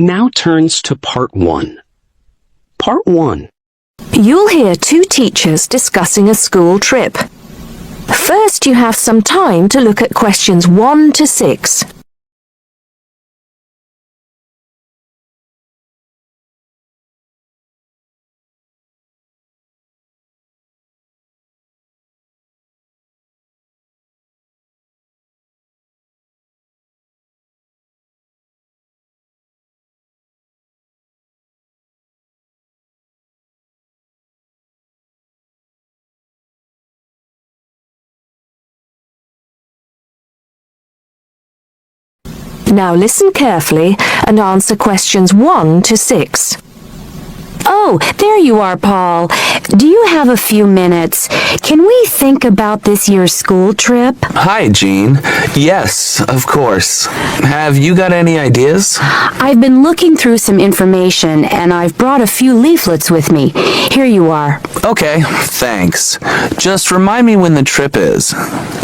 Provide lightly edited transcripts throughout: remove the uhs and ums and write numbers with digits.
Now turns to Part 1. Part 1. You'll hear two teachers discussing a school trip. First, you have some time to look at questions 1 to 6. Now listen carefully and answer questions 1 to 6. Oh, there you are, Paul. Do you have a few minutes? Can we think about this year's school trip? Hi, Jean. Yes, of course. Have you got any ideas? I've been looking through some information, and I've brought a few leaflets with me. Here you are. Okay, thanks. Just remind me when the trip is.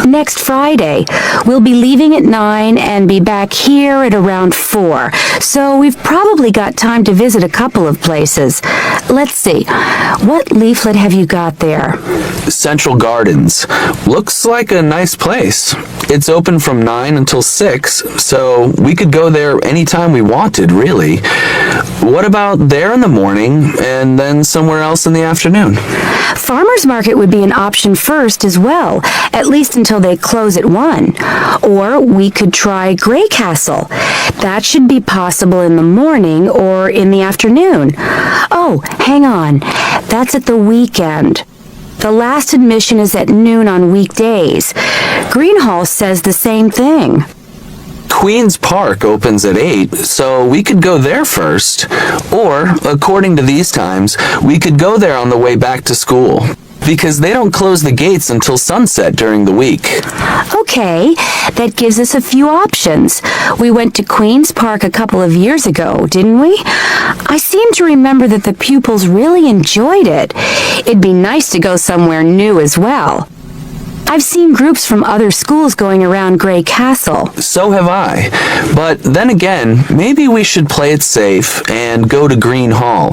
Next Friday. We'll be leaving at 9 and be back here at around 4. So we've probably got time to visit a couple of places. Let's see. What leaflet have you got there? Central Gardens. Looks like a nice place. It's open from 9 until 6, so we could go there anytime we wanted, really. What about there in the morning and then somewhere else in the afternoon? Farmers Market would be an option first as well, at least until they close at 1. Or we could try Grey Castle. That should be possible in the morning or in the afternoon. Oh, hang on. That's at the weekend. The last admission is at noon on weekdays. Greenhall says the same thing. Queen's Park opens at 8, so we could go there first. Or, according to these times, we could go there on the way back to school. Because they don't close the gates until sunset during the week. Okay, that gives us a few options. We went to Queen's Park a couple of years ago, didn't we? I seem to remember that the pupils really enjoyed it. It'd be nice to go somewhere new as well. I've seen groups from other schools going around Grey Castle. So have I. But then again, maybe we should play it safe and go to Green Hall.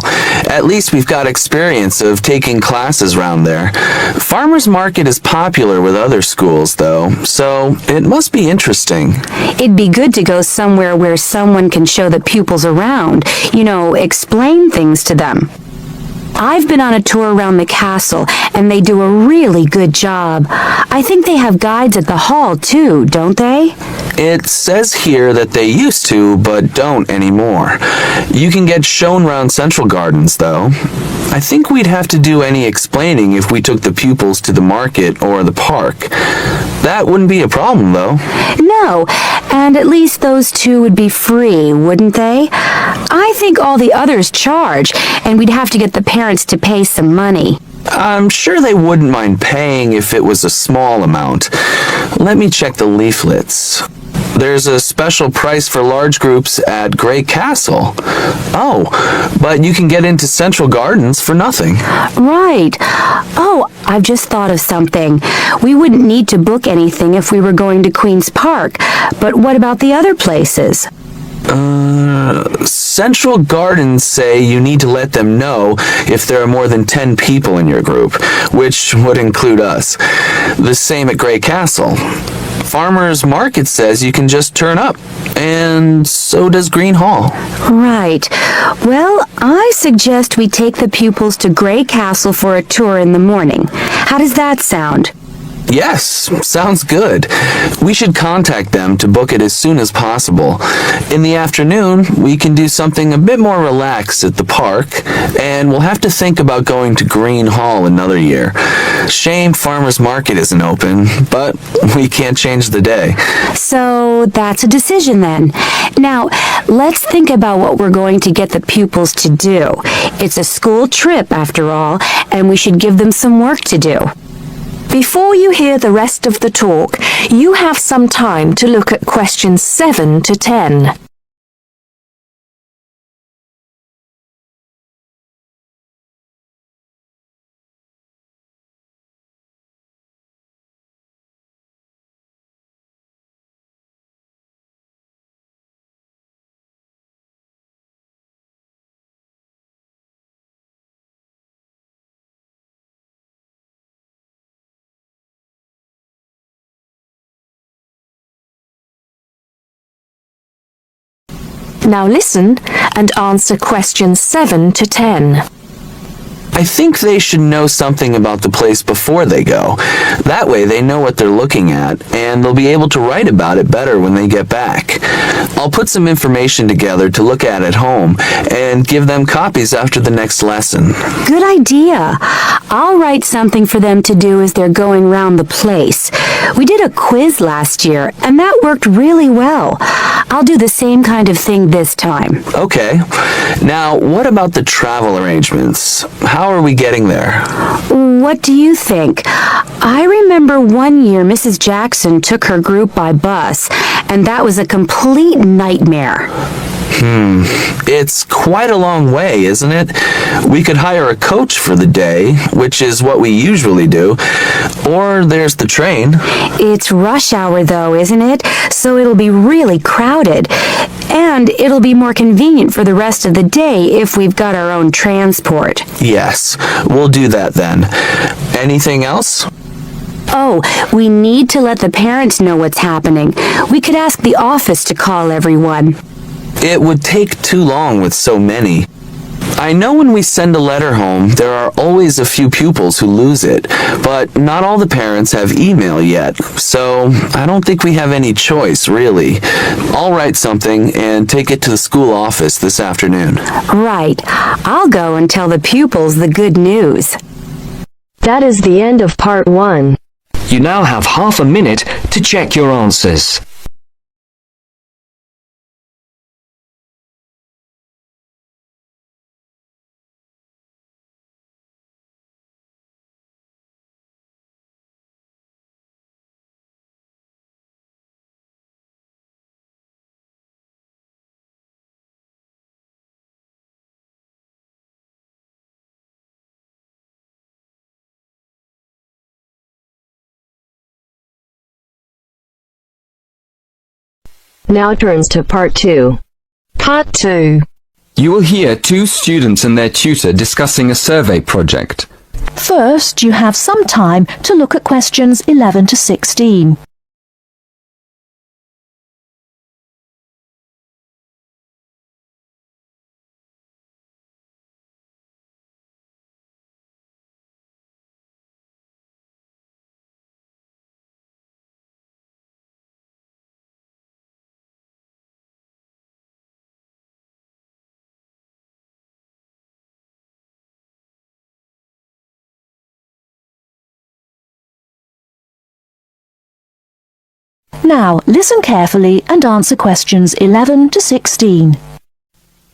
At least we've got experience of taking classes around there. Farmers Market is popular with other schools, though, so it must be interesting. It'd be good to go somewhere where someone can show the pupils around, explain things to them. I've been on a tour around the castle, and they do a really good job. I think they have guides at the hall, too, don't they? It says here that they used to, but don't anymore. You can get shown around Central Gardens, though. I think we'd have to do any explaining if we took the pupils to the market or the park. That wouldn't be a problem, though. No, and at least those two would be free, wouldn't they? I think all the others charge, and we'd have to get the parents to pay some money. I'm sure they wouldn't mind paying if it was a small amount. Let me check the leaflets. There's a special price for large groups at Grey Castle. Oh, but you can get into Central Gardens for nothing. Right. Oh, I've just thought of something. We wouldn't need to book anything if we were going to Queen's Park, but what about the other places? Central Gardens say you need to let them know if there are more than 10 people in your group, which would include us. The same at Grey Castle. Farmers Market says you can just turn up, and so does Green Hall. Right. Well, I suggest we take the pupils to Grey Castle for a tour in the morning. How does that sound? Yes, sounds good. We should contact them to book it as soon as possible. In the afternoon, we can do something a bit more relaxed at the park, and we'll have to think about going to Green Hall another year. Shame Farmers Market isn't open, but we can't change the day. So that's a decision then. Now, let's think about what we're going to get the pupils to do. It's a school trip, after all, and we should give them some work to do. Before you hear the rest of the talk, you have some time to look at questions 7 to 10. Now listen and answer questions 7 to 10. I think they should know something about the place before they go. That way they know what they're looking at, and they'll be able to write about it better when they get back. I'll put some information together to look at home and give them copies after the next lesson. Good idea. I'll write something for them to do as they're going round the place. We did a quiz last year, and that worked really well. I'll do the same kind of thing this time. Okay. Now, what about the travel arrangements? How are we getting there? What do you think? I remember one year Mrs. Jackson took her group by bus, and that was a complete nightmare. It's quite a long way, isn't it? We could hire a coach for the day, which is what we usually do, or there's the train. It's rush hour though, isn't it? So it'll be really crowded. And it'll be more convenient for the rest of the day if we've got our own transport. Yes, we'll do that then. Anything else? Oh, we need to let the parents know what's happening. We could ask the office to call everyone. It would take too long with so many. I know when we send a letter home, there are always a few pupils who lose it, but not all the parents have email yet, so I don't think we have any choice, really. I'll write something and take it to the school office this afternoon. Right. I'll go and tell the pupils the good news. That is the end of part 1. You now have half a minute to check your answers. Now turns to part 2. Part 2. You will hear 2 students and their tutor discussing a survey project. First, you have some time to look at questions 11 to 16. Now, listen carefully and answer questions 11 to 16.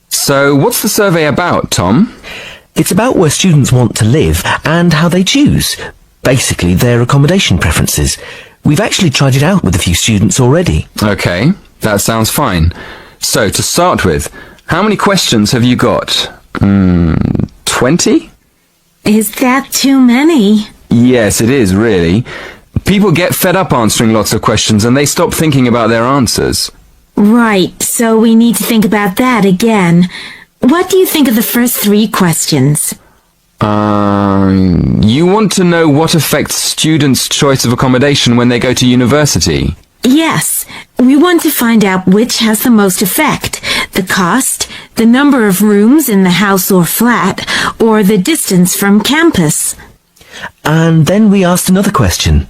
So, what's the survey about, Tom? It's about where students want to live and how they choose. Basically, their accommodation preferences. We've actually tried it out with a few students already. Okay, that sounds fine. So, to start with, how many questions have you got? 20? Is that too many? Yes, it is, really. People get fed up answering lots of questions and they stop thinking about their answers. Right, so we need to think about that again. What do you think of the first 3 questions? You want to know what affects students' choice of accommodation when they go to university? Yes, we want to find out which has the most effect. The cost, the number of rooms in the house or flat, or the distance from campus. And then we asked another question.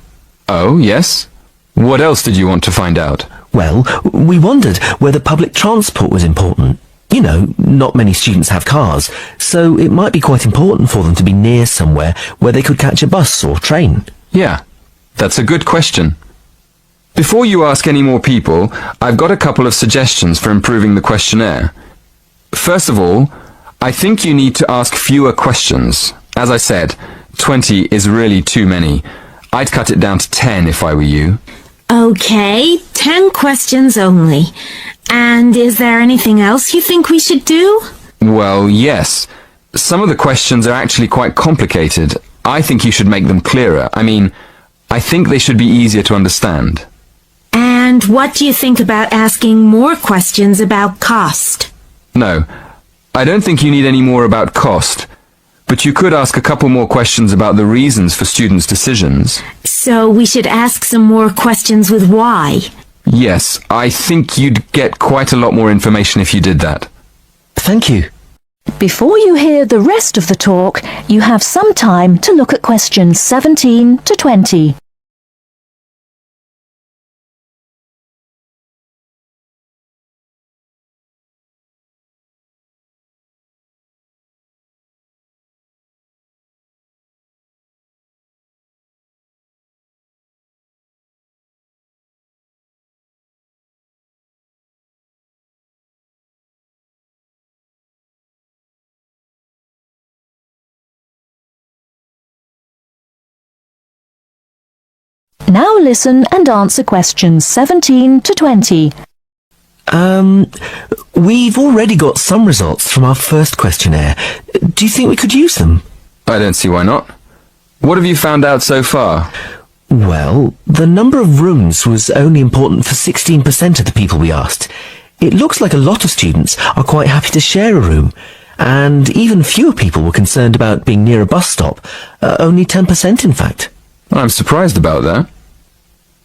Oh, yes? What else did you want to find out? Well, we wondered whether public transport was important. You know, not many students have cars, so it might be quite important for them to be near somewhere where they could catch a bus or train. Yeah, that's a good question. Before you ask any more people, I've got a couple of suggestions for improving the questionnaire. First of all, I think you need to ask fewer questions. As I said, 20 is really too many. I'd cut it down to 10 if I were you. Okay, 10 questions only. And is there anything else you think we should do? Well, yes. Some of the questions are actually quite complicated. I think you should make them clearer. I think they should be easier to understand. And what do you think about asking more questions about cost? No, I don't think you need any more about cost. But you could ask a couple more questions about the reasons for students' decisions. So we should ask some more questions with why. Yes, I think you'd get quite a lot more information if you did that. Thank you. Before you hear the rest of the talk, you have some time to look at questions 17 to 20. Now listen and answer questions 17 to 20. We've already got some results from our first questionnaire. Do you think we could use them? I don't see why not. What have you found out so far? Well, the number of rooms was only important for 16% of the people we asked. It looks like a lot of students are quite happy to share a room, and even fewer people were concerned about being near a bus stop. Only 10% in fact. I'm surprised about that.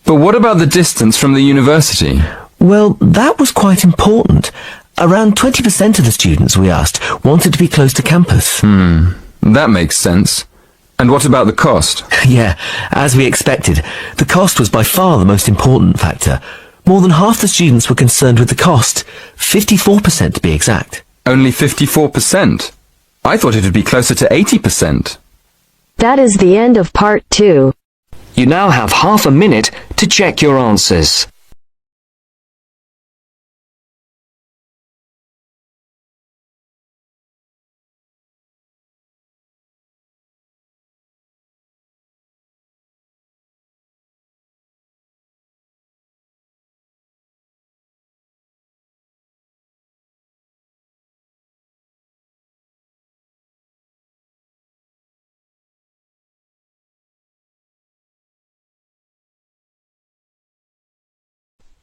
But what about the distance from the university? Well, that was quite important. Around 20% of the students we asked wanted to be close to campus. That makes sense. And what about the cost? Yeah, as we expected, the cost was by far the most important factor. More than half the students were concerned with the cost, 54% to be exact. Only 54%? I thought it would be closer to 80%. That is the end of part 2. You now have half a minute to check your answers.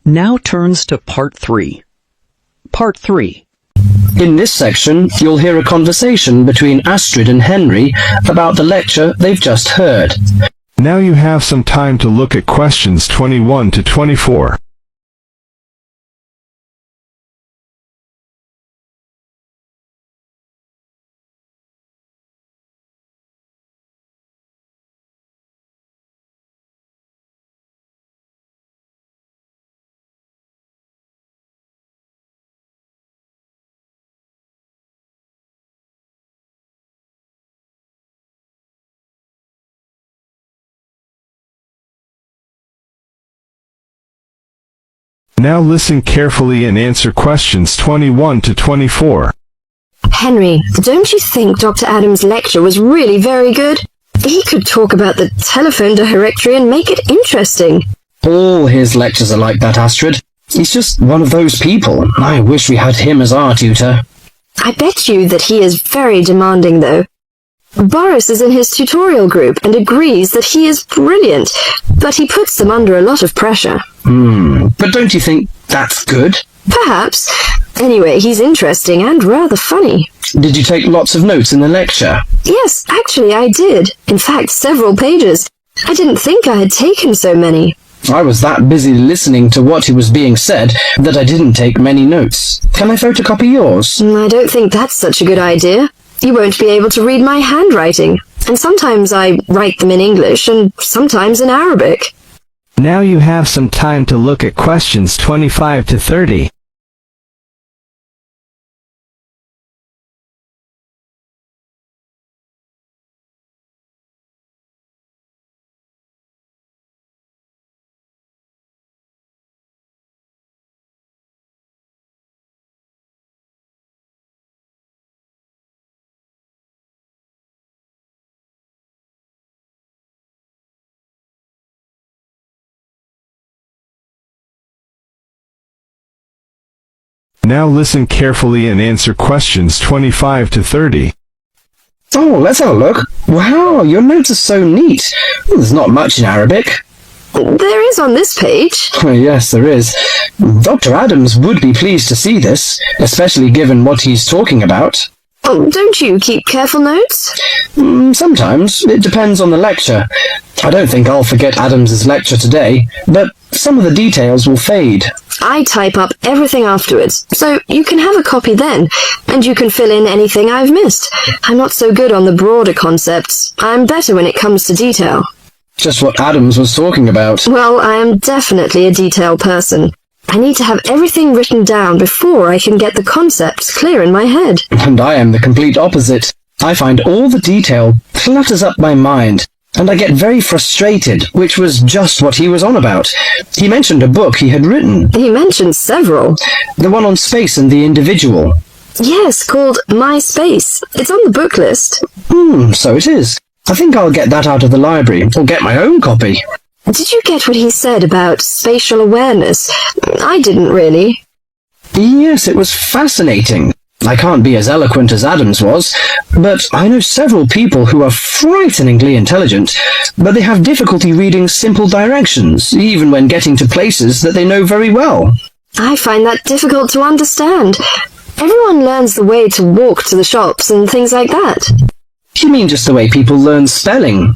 Now turns to Part 3. Part 3. In this section, you'll hear a conversation between Astrid and Henry about the lecture they've just heard. Now you have some time to look at questions 21 to 24. Now listen carefully and answer questions 21 to 24. Henry, don't you think Dr. Adams' lecture was really very good? He could talk about the telephone directory and make it interesting. All his lectures are like that, Astrid. He's just one of those people. I wish we had him as our tutor. I bet you that he is very demanding, though. Boris is in his tutorial group and agrees that he is brilliant, but he puts them under a lot of pressure. But don't you think that's good? Perhaps. Anyway, he's interesting and rather funny. Did you take lots of notes in the lecture? Yes, actually I did. In fact, several pages. I didn't think I had taken so many. I was that busy listening to what he was being said that I didn't take many notes. Can I photocopy yours? I don't think that's such a good idea. You won't be able to read my handwriting, and sometimes I write them in English and sometimes in Arabic. Now you have some time to look at questions 25 to 30. Now listen carefully and answer questions 25 to 30. Oh, let's have a look. Wow, your notes are so neat. There's not much in Arabic. There is on this page. Yes, there is. Dr. Adams would be pleased to see this, especially given what he's talking about. Oh, don't you keep careful notes? Sometimes. It depends on the lecture. I don't think I'll forget Adams's lecture today, but some of the details will fade. I type up everything afterwards, so you can have a copy then, and you can fill in anything I've missed. I'm not so good on the broader concepts. I'm better when it comes to detail. Just what Adams was talking about. Well, I am definitely a detail person. I need to have everything written down before I can get the concepts clear in my head. And I am the complete opposite. I find all the detail clutters up my mind, and I get very frustrated, which was just what he was on about. He mentioned a book he had written. He mentioned several. The one on space and the individual. Yes, called My Space. It's on the book list. So it is. I think I'll get that out of the library, or get my own copy. Did you get what he said about spatial awareness? I didn't really. Yes, it was fascinating. I can't be as eloquent as Adams was, but I know several people who are frighteningly intelligent, but they have difficulty reading simple directions, even when getting to places that they know very well. I find that difficult to understand. Everyone learns the way to walk to the shops and things like that. You mean just the way people learn spelling?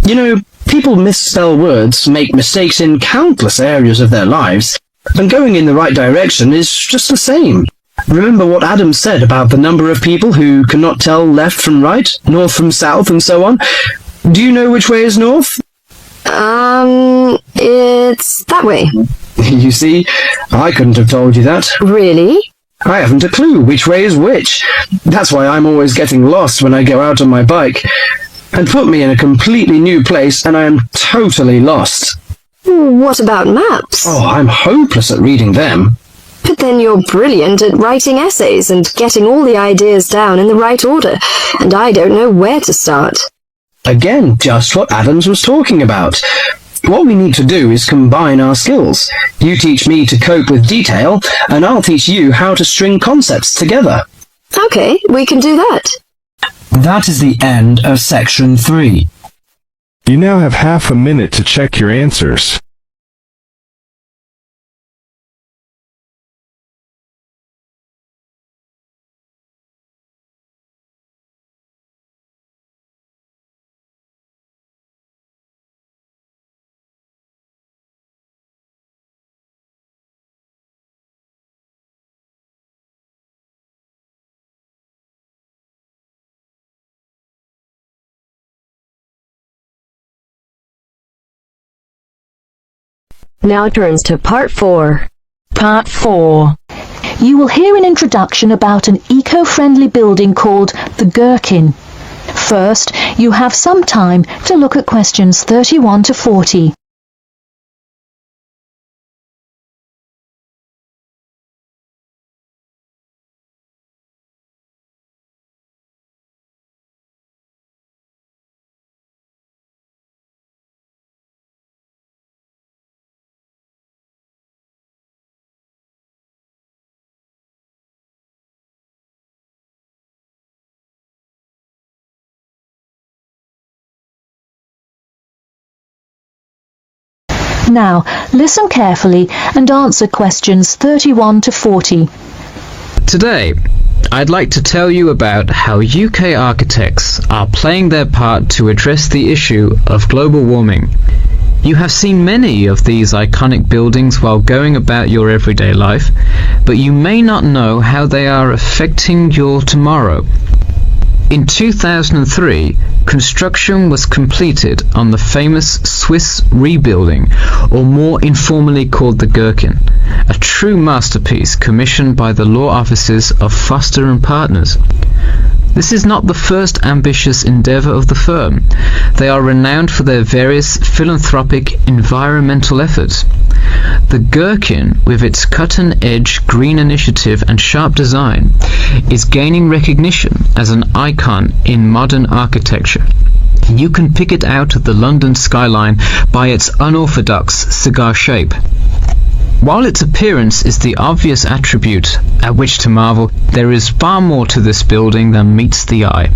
You know, people misspell words, make mistakes in countless areas of their lives, and going in the right direction is just the same. Remember what Adam said about the number of people who cannot tell left from right, north from south, and so on? Do you know which way is north? It's that way. You see, I couldn't have told you that. Really? I haven't a clue which way is which. That's why I'm always getting lost when I go out on my bike. And put me in a completely new place and I am totally lost. What about maps? Oh, I'm hopeless at reading them. But then you're brilliant at writing essays and getting all the ideas down in the right order, and I don't know where to start. Again, just what Adams was talking about. What we need to do is combine our skills. You teach me to cope with detail, and I'll teach you how to string concepts together. Okay, we can do that. That is the end of section 3. You now have half a minute to check your answers. Now turns to Part 4. Part 4. You will hear an introduction about an eco-friendly building called the Gherkin. First, you have some time to look at questions 31 to 40. Now, listen carefully and answer questions 31 to 40. Today, I'd like to tell you about how UK architects are playing their part to address the issue of global warming. You have seen many of these iconic buildings while going about your everyday life, but you may not know how they are affecting your tomorrow. In 2003, construction was completed on the famous Swiss rebuilding, or more informally called the Gherkin, a true masterpiece commissioned by the law offices of Foster & Partners. This is not the first ambitious endeavour of the firm. They are renowned for their various philanthropic environmental efforts. The Gherkin, with its cutting-edge green initiative and sharp design, is gaining recognition as an icon in modern architecture. You can pick it out of the London skyline by its unorthodox cigar shape. While its appearance is the obvious attribute at which to marvel, there is far more to this building than meets the eye.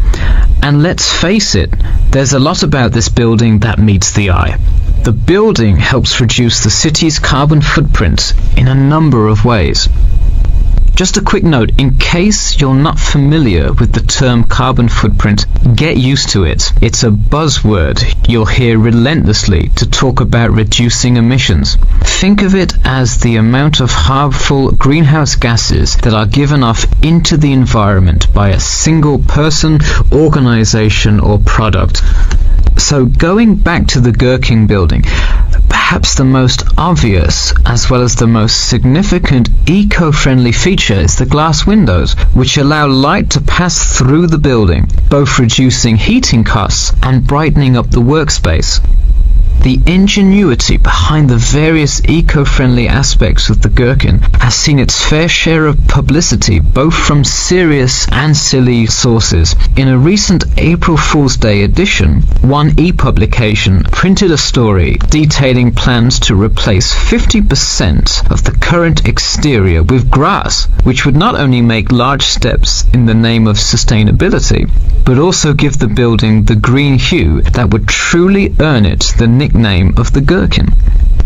And let's face it, there's a lot about this building that meets the eye. The building helps reduce the city's carbon footprint in a number of ways. Just a quick note, in case you're not familiar with the term carbon footprint, get used to it. It's a buzzword you'll hear relentlessly to talk about reducing emissions. Think of it as the amount of harmful greenhouse gases that are given off into the environment by a single person, organization, or product. So going back to the Gherkin building, perhaps the most obvious as well as the most significant eco-friendly feature is the glass windows, which allow light to pass through the building, both reducing heating costs and brightening up the workspace. The ingenuity behind the various eco-friendly aspects of the Gherkin has seen its fair share of publicity, both from serious and silly sources. In a recent April Fool's Day edition, One e-publication printed a story detailing plans to replace 50% of the current exterior with grass, which would not only make large steps in the name of sustainability, but also give the building the green hue that would truly earn it the nickname of the Gherkin.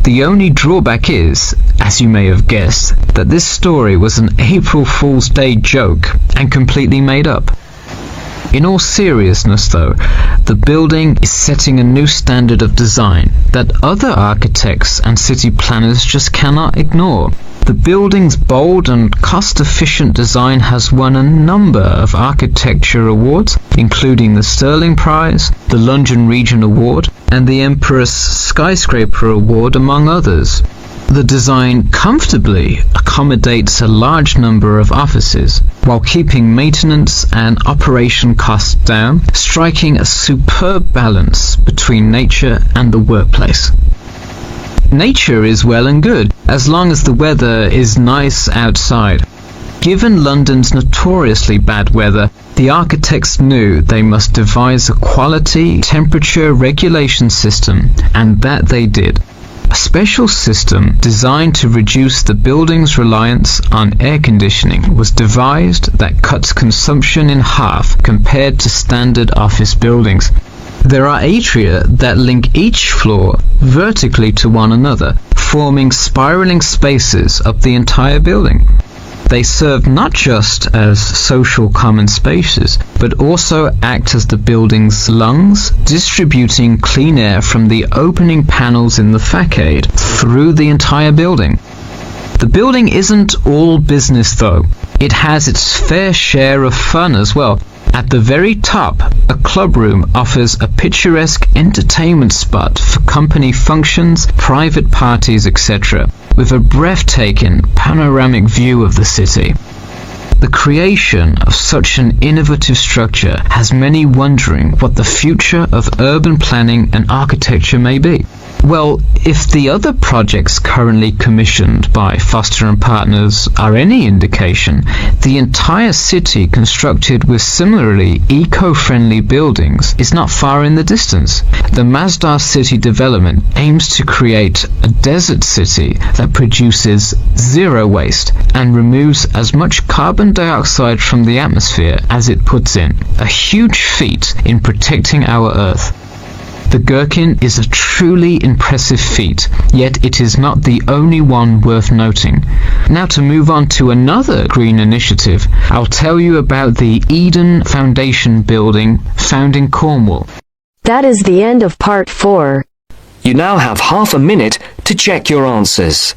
The only drawback is, as you may have guessed, that this story was an April Fool's Day joke and completely made up. In all seriousness though, the building is setting a new standard of design that other architects and city planners just cannot ignore. The building's bold and cost-efficient design has won a number of architecture awards, including the Sterling Prize, the London Region Award, and the Empress Skyscraper Award, among others. The design comfortably accommodates a large number of offices, while keeping maintenance and operation costs down, striking a superb balance between nature and the workplace. Nature is well and good, as long as the weather is nice outside. Given London's notoriously bad weather, the architects knew they must devise a quality temperature regulation system, and that they did. A special system designed to reduce the building's reliance on air conditioning was devised that cuts consumption in half compared to standard office buildings. There are atria that link each floor vertically to one another, forming spiraling spaces up the entire building. They serve not just as social common spaces, but also act as the building's lungs, distributing clean air from the opening panels in the facade through the entire building. The building isn't all business though. It has its fair share of fun as well. At the very top, a club room offers a picturesque entertainment spot for company functions, private parties, etc., with a breathtaking panoramic view of the city. The creation of such an innovative structure has many wondering what the future of urban planning and architecture may be. Well, if the other projects currently commissioned by Foster & Partners are any indication, the entire city constructed with similarly eco-friendly buildings is not far in the distance. The Masdar city development aims to create a desert city that produces zero waste and removes as much carbon dioxide from the atmosphere as it puts in, a huge feat in protecting our Earth. The Gherkin is a truly impressive feat, yet it is not the only one worth noting. Now to move on to another green initiative, I'll tell you about the Eden Foundation building found in Cornwall. That is the end of part 4. You now have half a minute to check your answers.